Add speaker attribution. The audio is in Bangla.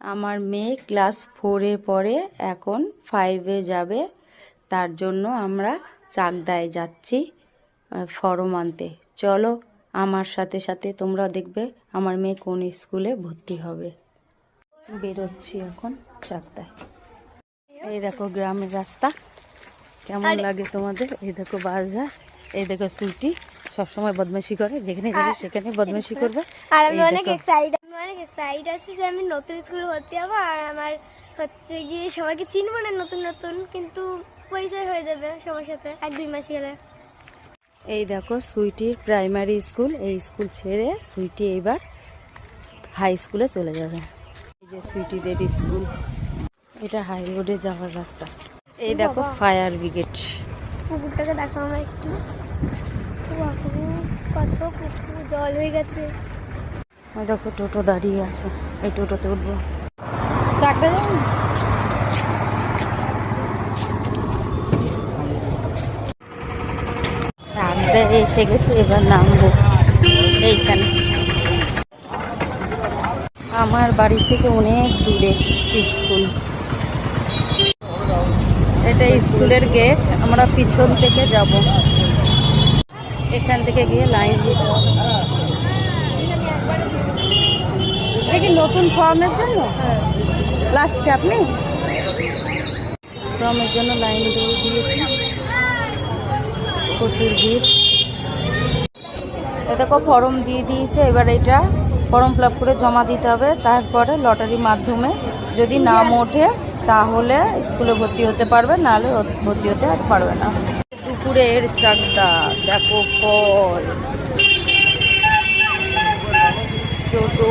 Speaker 1: আমার মেয়ে ক্লাস 4-এ পড়ে, এখন 5-এ যাবে। তার জন্য আমরা চাকদায় যাচ্ছি ফর্ম আনতে। চলো আমার সাথে সাথে তোমরা দেখবে আমার মেয়ে কোন স্কুলে ভর্তি হবে। বেরোচ্ছি এখন চাকদায়। এই দেখো গ্রামের রাস্তা, কেমন লাগে তোমাদের? এই দেখো বাজার, এই দেখো সুইটি সবসময় বদমাইশি করে, যেখানে যাবে সেখানে বদমাইশি করবে।
Speaker 2: আর আমি অনেক এক্সাইটেড আছি যে আমি নতুন স্কুলে ভর্তি হবো, আর আমার হচ্ছে গিয়ে সবাইকে চিনবো না নতুন নতুন, কিন্তু পরিচয় হয়ে যাবে সবার সাথে 1-2 মাস গেলে।
Speaker 1: এই দেখো সুইটির প্রাইমারি স্কুল, এই স্কুল ছেড়ে সুইটি এবার হাই স্কুলে চলে যাবে। এই যে সুইটিদের স্কুল, এটা হাই রোডে যাওয়ার রাস্তা। এই দেখো ফায়ার ব্রিগেড।
Speaker 2: পুকুরটাকে দেখো আমরা একটু, কত পুকুর জল হয়ে গেছে।
Speaker 1: ওই দেখো টোটো দাঁড়িয়ে আছে, এই টোটোতে উঠবো। চাকদায় এসে গেছে, এবার নামবো এইখানে। আমার বাড়ি থেকে অনেক দূরে স্কুল। এটা স্কুলের গেট, আমরা পিছন থেকে যাব। এখান থেকে গিয়ে লাইন দিতে হবে। এটা কি নতুন ফর্মের জন্য? লাস্ট কি আপনি ফর্মের জন্য লাইন দিয়ে দিয়েছি, প্রচুর ভিড়। এটা দেখো ফর্ম দিয়ে দিয়েছে, এবার এটা ফর্ম ফিল আপ করে জমা দিতে হবে। তারপরে লটারির মাধ্যমে যদি নাম ওঠে তাহলে স্কুলে ভর্তি হতে পারবে, নাহলে ভর্তি হতে আর পারবে না। দুপুরের চাকদা দেখো, ফল, টোটো।